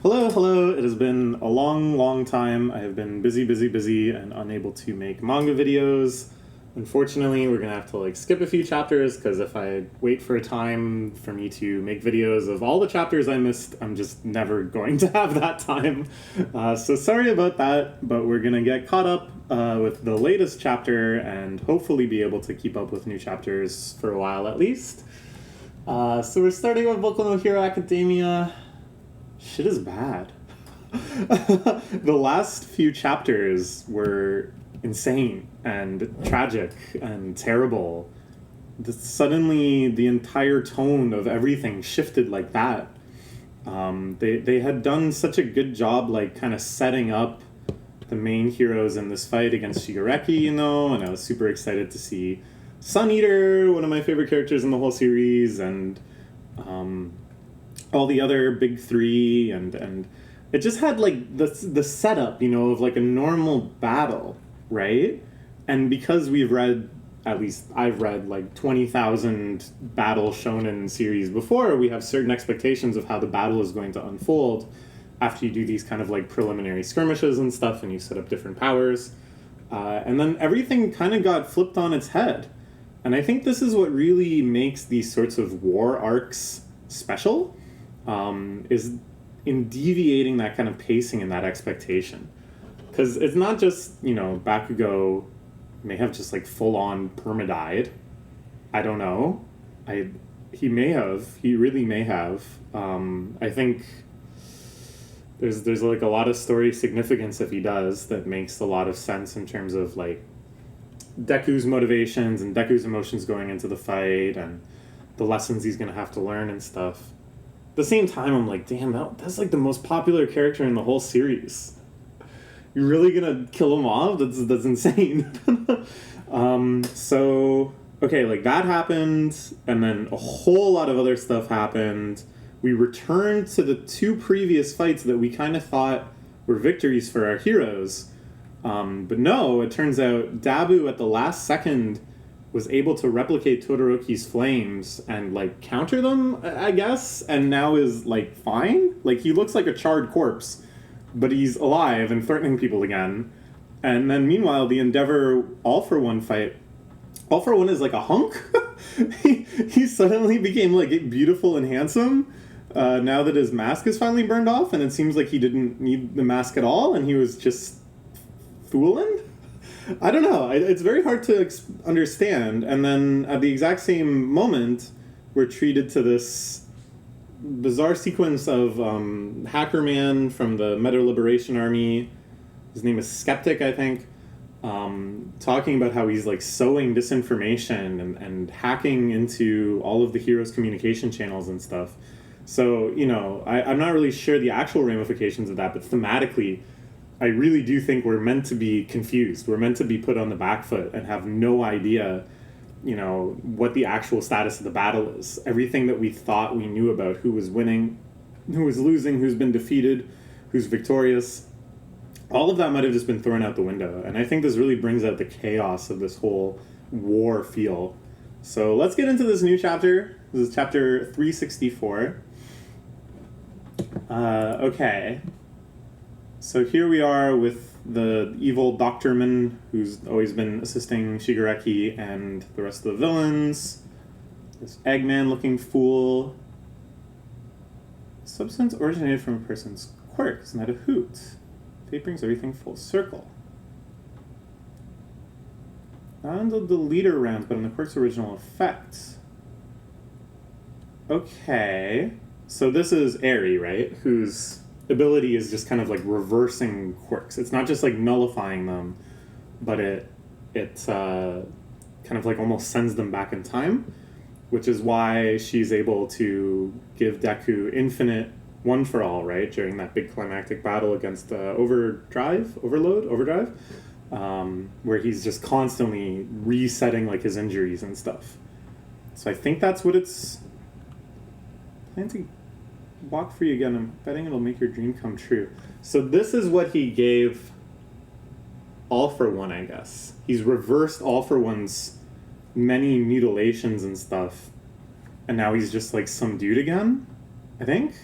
Hello, hello. It has been a long time. I have been busy, and unable to make manga videos. Unfortunately, we're gonna have to skip a few chapters because if I wait for a time for me to make videos of all the chapters I missed, I'm just never going to have that time. So sorry about that, but we're gonna get caught up with the latest chapter and hopefully be able to keep up with new chapters for a while at least. So we're starting with Boku no Hero Academia. Shit is bad. The last few chapters were insane and tragic and terrible. Suddenly, the entire tone of everything shifted like that. They had done such a good job, kind of setting up the main heroes in this fight against Shigaraki, and I was super excited to see Sun Eater, one of my favorite characters in the whole series, and all the other big three, and it just had the setup, of a normal battle, right? And because at least I've read 20,000 battle shonen series before, we have certain expectations of how the battle is going to unfold after you do these kind of preliminary skirmishes and stuff, and you set up different powers. And then everything kind of got flipped on its head. And I think this is what really makes these sorts of war arcs special, is in deviating that kind of pacing and that expectation. Because it's not just, Bakugo may have just full-on perma-died. I don't know. He really may have. I think there's a lot of story significance if he does that makes a lot of sense in terms of Deku's motivations and Deku's emotions going into the fight and the lessons he's going to have to learn and stuff. At the same time, I'm damn, that's the most popular character in the whole series. You're really gonna kill him off? That's insane. So, okay, that happened, and then a whole lot of other stuff happened. We returned to the two previous fights that we kind of thought were victories for our heroes. But no, it turns out Dabu at the last second was able to replicate Todoroki's flames and counter them, I guess, and now is fine. He looks like a charred corpse, but he's alive and threatening people again. And then meanwhile, the Endeavor All for One fight, All for One is a hunk. he suddenly became beautiful and handsome now that his mask is finally burned off, and it seems like he didn't need the mask at all, and he was just fooling. I don't know. It's very hard to understand. And then at the exact same moment, we're treated to this bizarre sequence of Hacker Man from the Meta Liberation Army. His name is Skeptic, I think. Talking about how he's sowing disinformation and hacking into all of the heroes' communication channels and stuff. So, I'm not really sure the actual ramifications of that, but thematically, I really do think we're meant to be confused. We're meant to be put on the back foot and have no idea, what the actual status of the battle is. Everything that we thought we knew about who was winning, who was losing, who's been defeated, who's victorious, all of that might have just been thrown out the window. And I think this really brings out the chaos of this whole war feel. So let's get into this new chapter. This is chapter 364. Okay. So here we are with the evil Doctorman, who's always been assisting Shigaraki and the rest of the villains. This Eggman-looking fool. Substance originated from a person's quirks, not a hoot. Fate brings everything full circle. Not on the leader rounds, but on the quirk's original effect. Okay. So this is Eri, right? Whose ability is just kind of reversing quirks. It's not just nullifying them, but it kind of almost sends them back in time, which is why she's able to give Deku infinite one for all, right? During that big climactic battle against Overdrive, where he's just constantly resetting his injuries and stuff. So I think that's what it's planning to walk free again. I'm betting it'll make your dream come true. So this is what he gave All for One, I guess. He's reversed All for One's many mutilations and stuff, and now he's just some dude again, I think.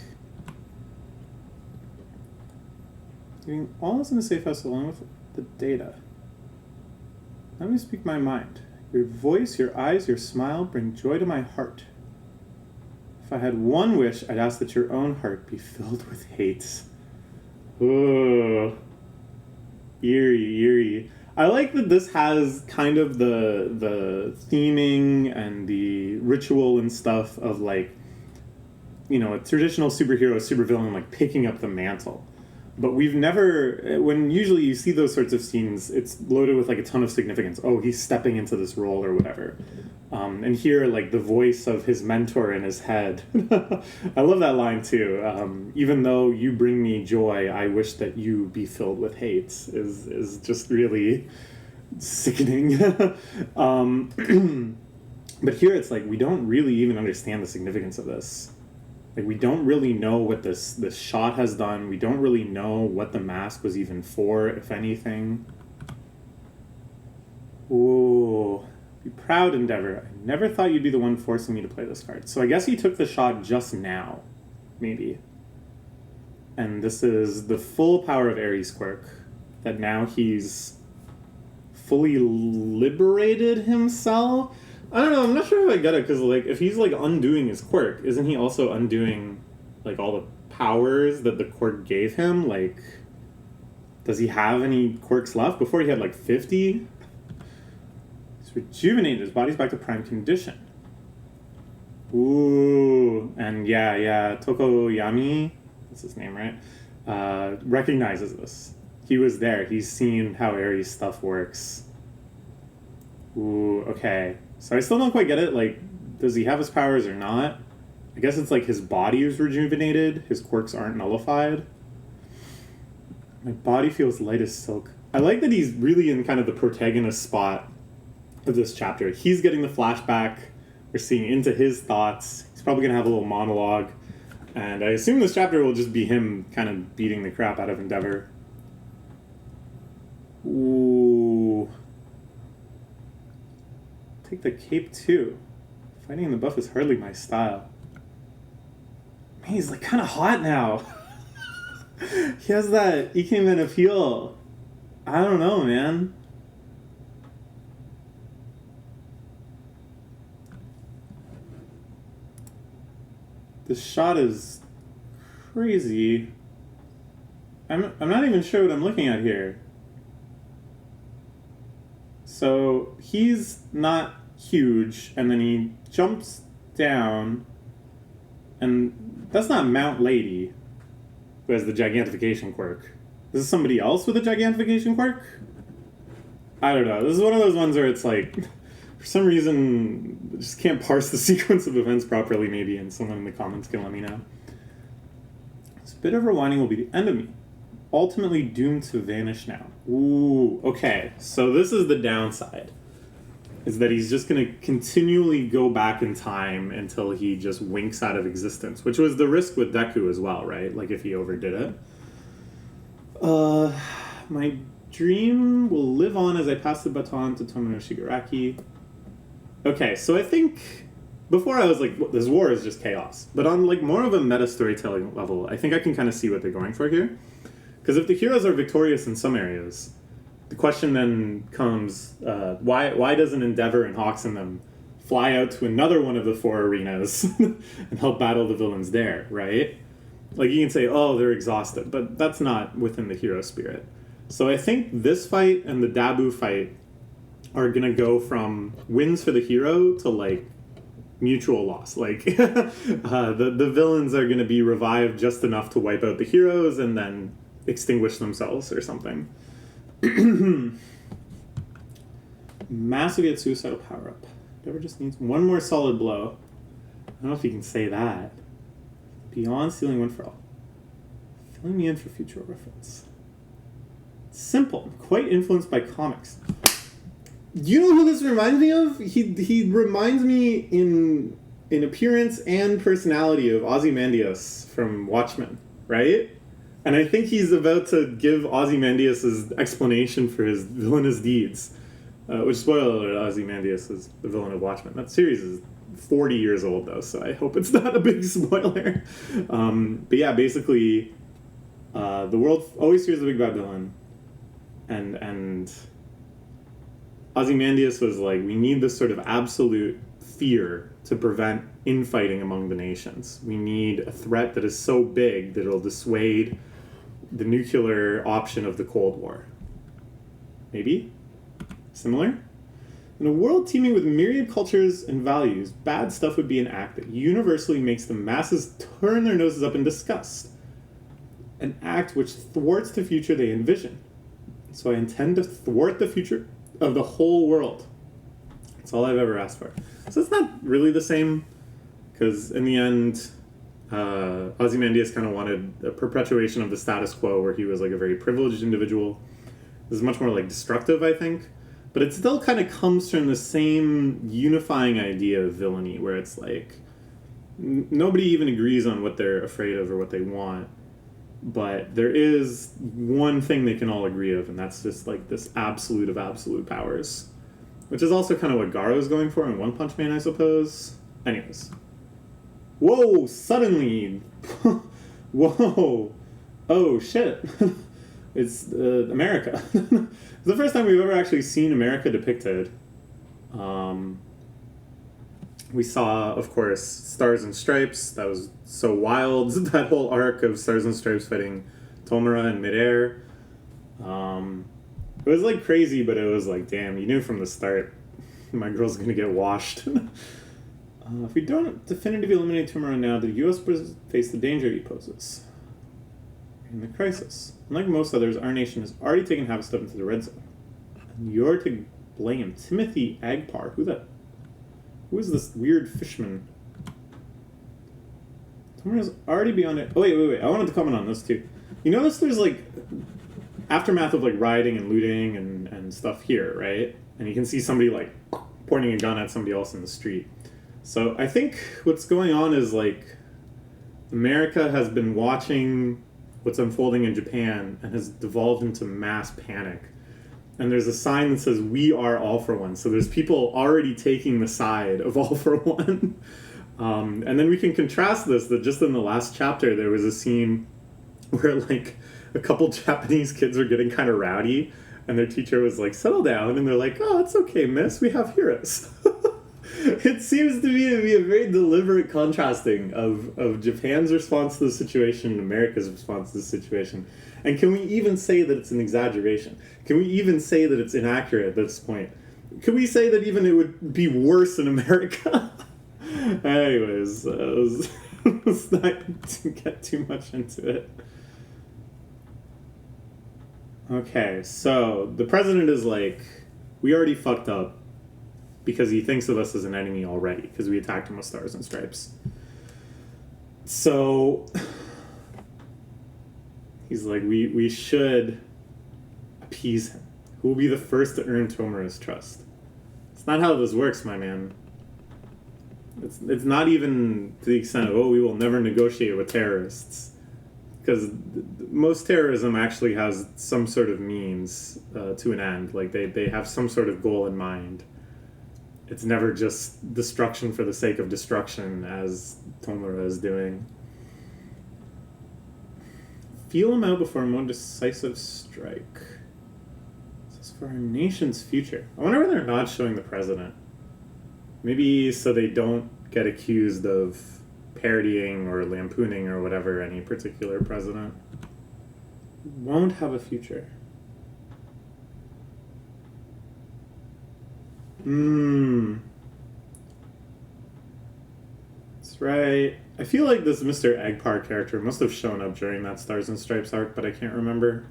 Doing all is in a safe house along with the data. Let me speak my mind. Your voice, your eyes, your smile bring joy to my heart. If I had one wish, I'd ask that your own heart be filled with hate. Ooh. Eerie. I like that this has kind of the theming and the ritual and stuff of, like, you know, a traditional superhero, supervillain, like, picking up the mantle. But we've never, when usually you see those sorts of scenes, it's loaded with, like, a ton of significance. Oh, he's stepping into this role or whatever. And here, like, the voice of his mentor in his head. I love that line, too. Even though you bring me joy, I wish that you be filled with hate, is just really sickening. But here it's like, we don't really even understand the significance of this. Like, we don't really know what this shot has done. We don't really know what the mask was even for, if anything. Ooh. Be proud, Endeavor. I never thought you'd be the one forcing me to play this card. So I guess he took the shot just now. Maybe. And this is the full power of Ares' quirk. That now he's fully liberated himself. I don't know, I'm not sure if I get it, because, like, if he's, like, undoing his quirk, isn't he also undoing, like, all the powers that the quirk gave him? Like, does he have any quirks left? Before he had, like, 50? He's rejuvenated, his body's back to prime condition. Ooh, and yeah, Tokoyami, that's his name, right? Recognizes this. He was there, he's seen how Ares' stuff works. Ooh, okay. So I still don't quite get it, like, does he have his powers or not? I guess it's like his body is rejuvenated, his quirks aren't nullified. My body feels light as silk. I like that he's really in kind of the protagonist spot of this chapter. He's getting the flashback, we're seeing into his thoughts, he's probably going to have a little monologue, and I assume this chapter will just be him kind of beating the crap out of Endeavor. Ooh. Take the cape too. Fighting in the buff is hardly my style. Man, he's like kind of hot now. He has that Ikemen appeal. I don't know, man. This shot is crazy. I'm not even sure what I'm looking at here. So he's not huge, and then he jumps down, and that's not Mount Lady, who has the gigantification quirk. This is somebody else with a gigantification quirk? I don't know. This is one of those ones where it's like, for some reason, I just can't parse the sequence of events properly, maybe, and someone in the comments can let me know. This bit of rewinding will be the end of me. Ultimately doomed to vanish now. Ooh, okay. So this is the downside. Is that he's just going to continually go back in time until he just winks out of existence. Which was the risk with Deku as well, right? Like, if he overdid it. My dream will live on as I pass the baton to Tomino Shigaraki. Okay, so I think... Before I was like, this war is just chaos. But on, like, more of a meta storytelling level, I think I can kind of see what they're going for here. Because if the heroes are victorious in some areas, the question then comes, why doesn't Endeavor and Hawks and them fly out to another one of the 4 arenas and help battle the villains there, right? Like, you can say, oh, they're exhausted, but that's not within the hero spirit. So I think this fight and the Dabu fight are going to go from wins for the hero to, like, mutual loss. Like, the villains are going to be revived just enough to wipe out the heroes and then extinguish themselves or something. Massive yet suicidal power-up. Endeavor just needs one more solid blow. I don't know if you can say that. Beyond stealing one for all. Filling me in for future reference. Simple. Quite influenced by comics. You know who this reminds me of? He reminds me in appearance and personality of Ozymandias from Watchmen, right? And I think he's about to give Ozymandias' explanation for his villainous deeds. Which, spoiler alert, Ozymandias is the villain of Watchmen. That series is 40 years old, though, so I hope it's not a big spoiler. But yeah, basically, The world always fears the big bad villain, and Ozymandias was like, we need this sort of absolute fear to prevent infighting among the nations. We need a threat that is so big that it'll dissuade the nuclear option of the Cold War. Maybe? Similar? In a world teeming with myriad cultures and values, bad stuff would be an act that universally makes the masses turn their noses up in disgust. An act which thwarts the future they envision. So I intend to thwart the future of the whole world. That's all I've ever asked for. So it's not really the same, because in the end, Ozymandias kind of wanted a perpetuation of the status quo where he was like a very privileged individual. This is much more like destructive, I think. But it still kind of comes from the same unifying idea of villainy, where it's like nobody even agrees on what they're afraid of or what they want. But there is one thing they can all agree of, and that's just like this absolute of absolute powers. Which is also kind of what Garo's going for in One Punch Man, I suppose. Anyways. Whoa, suddenly! Whoa! Oh, shit. It's America. It's the first time we've ever actually seen America depicted. We saw, of course, Stars and Stripes. That was so wild. That whole arc of Stars and Stripes fighting Tomura in midair. It was like crazy, but it was like, damn, you knew from the start my girl's gonna get washed. If we don't definitively eliminate Tomura now, the U.S. will face the danger he poses in the crisis. Unlike most others, our nation has already taken half a step into the red zone. And you're to blame Timothy Agpar. Who is this weird fishman? Tomura's already beyond it. Oh, wait. I wanted to comment on this, too. You notice there's, like, aftermath of, like, rioting and looting and stuff here, right? And you can see somebody, like, pointing a gun at somebody else in the street. So I think what's going on is, like, America has been watching what's unfolding in Japan and has devolved into mass panic. And there's a sign that says, "We are all for one." So there's people already taking the side of all for one. And then we can contrast this, that just in the last chapter, there was a scene where, like, a couple Japanese kids were getting kind of rowdy, and their teacher was like, "Settle down." And they're like, "Oh, it's okay, miss. We have heroes." It seems to be a very deliberate contrasting of Japan's response to the situation and America's response to the situation. And can we even say that it's an exaggeration? Can we even say that it's inaccurate at this point? Can we say that even it would be worse in America? Anyways, let's not get too much into it. Okay, so the president is like, we already fucked up because he thinks of us as an enemy already because we attacked him with Stars and Stripes. So he's like, we should appease him. Who will be the first to earn Tomura's trust? It's not how this works, my man. It's not even to the extent of, oh, we will never negotiate with terrorists. Because most terrorism actually has some sort of means to an end. Like, they have some sort of goal in mind. It's never just destruction for the sake of destruction, as Tomura is doing. Feel him out before a more decisive strike. This is for our nation's future. I wonder why they're not showing the president. Maybe so they don't get accused of parodying or lampooning or whatever any particular president. Won't have a future. That's right. I feel like this Mr. Agpar character must have shown up during that Stars and Stripes arc, but I can't remember.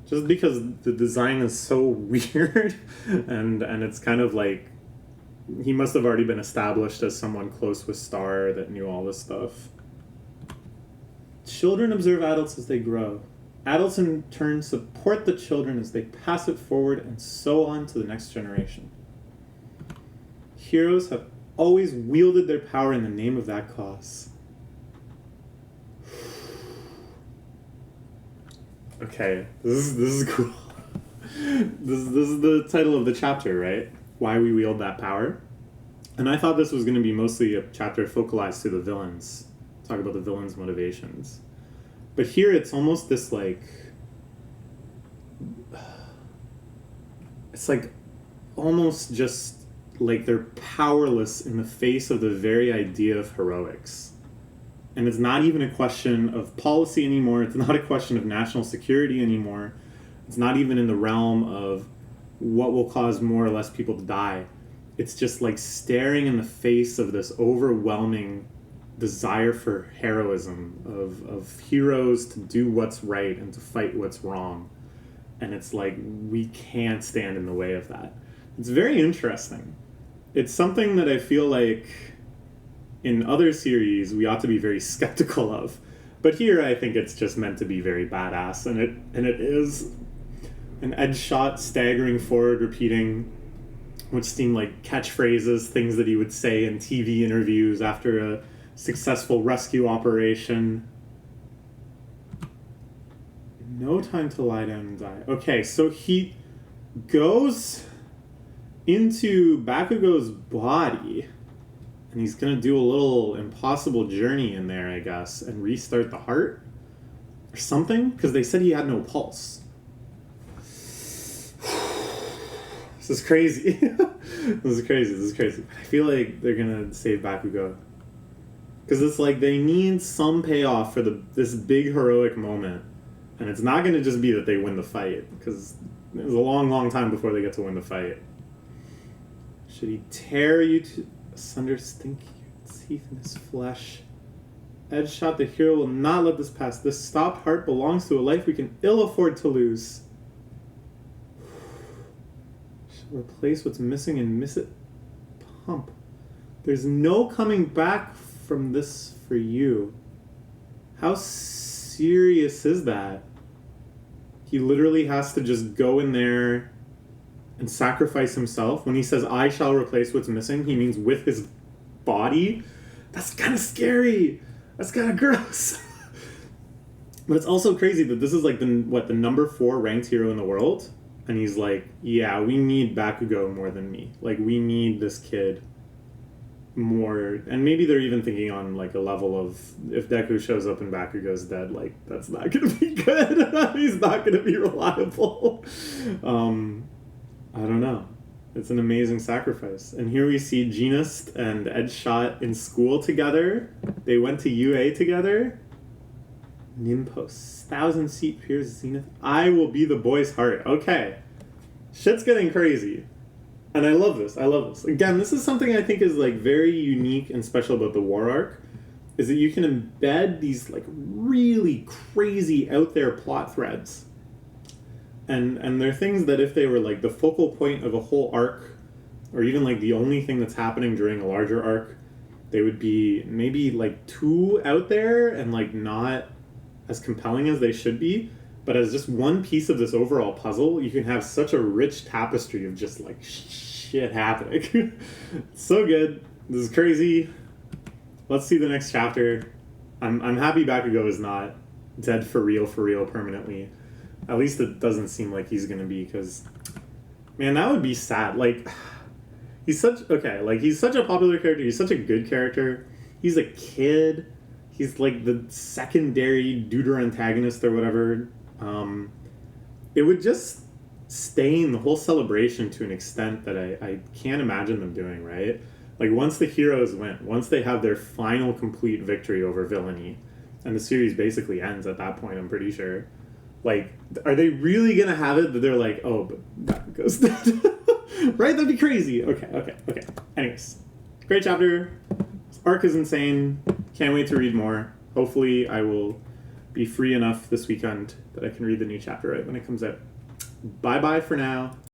Just because the design is so weird, and it's kind of like he must have already been established as someone close with Star that knew all this stuff. Children observe adults as they grow. Adults in turn support the children as they pass it forward, and so on to the next generation. Heroes have always wielded their power in the name of that cause. Okay, this is cool. This is the title of the chapter, right? Why we wield that power. And I thought this was going to be mostly a chapter focalized to the villains. Talk about the villains' motivations. But here it's almost this like, it's like almost just like they're powerless in the face of the very idea of heroics. And it's not even a question of policy anymore. It's not a question of national security anymore. It's not even in the realm of what will cause more or less people to die. It's just like staring in the face of this overwhelming desire for heroism, of heroes to do what's right and to fight what's wrong. And it's like, we can't stand in the way of that. It's very interesting. It's something that I feel like in other series we ought to be very skeptical of. But here I think it's just meant to be very badass, and it is an edge shot staggering forward, repeating which seem like catchphrases, things that he would say in TV interviews after a successful rescue operation. No time to lie down and die. Okay, so he goes into Bakugo's body, and he's gonna do a little impossible journey in there, I guess, and restart the heart or something, because they said he had no pulse. This is crazy. This is crazy. I feel like they're gonna save Bakugo, because it's like they need some payoff for this big heroic moment, and it's not gonna just be that they win the fight, because it was a long time before they get to win the fight. Should he tear you asunder, stink your teeth in his flesh? Edge shot, the hero will not let this pass. This stopped heart belongs to a life we can ill afford to lose. Shall replace what's missing and miss it. Pump. There's no coming back from this for you. How serious is that? He literally has to just go in there and sacrifice himself. When he says, I shall replace what's missing, he means with his body. That's kind of scary. That's kind of gross. But it's also crazy that this is like the number 4 ranked hero in the world. And he's like, yeah, we need Bakugo more than me. Like, we need this kid more. And maybe they're even thinking on like a level of, if Deku shows up and Bakugo's dead, like, that's not going to be good. He's not going to be reliable. I don't know. It's an amazing sacrifice. And here we see Genist and Edgeshot in school together. They went to UA together. Ninpost, 1,000-seat Piers Zenith. I will be the boy's heart. Okay. Shit's getting crazy. And I love this. Again, this is something I think is like very unique and special about the War Arc, is that you can embed these like really crazy out there plot threads. And they're things that if they were like the focal point of a whole arc, or even like the only thing that's happening during a larger arc, they would be maybe like too out there and like not as compelling as they should be. But as just one piece of this overall puzzle, you can have such a rich tapestry of just like shit happening. So good. This is crazy. Let's see the next chapter. I'm happy Bakugo is not dead for real permanently. At least it doesn't seem like he's gonna be, because, man, that would be sad. Like, he's such a popular character. He's such a good character. He's a kid. He's like the secondary deuter antagonist or whatever. It would just stain the whole celebration to an extent that I can't imagine them doing, right? Like, once the heroes win, once they have their final complete victory over villainy, and the series basically ends at that point, I'm pretty sure. Like, are they really gonna have it that they're like, oh, but that goes dead? Right? That'd be crazy. Okay. Anyways, great chapter. This arc is insane. Can't wait to read more. Hopefully I will be free enough this weekend that I can read the new chapter right when it comes out. Bye-bye for now.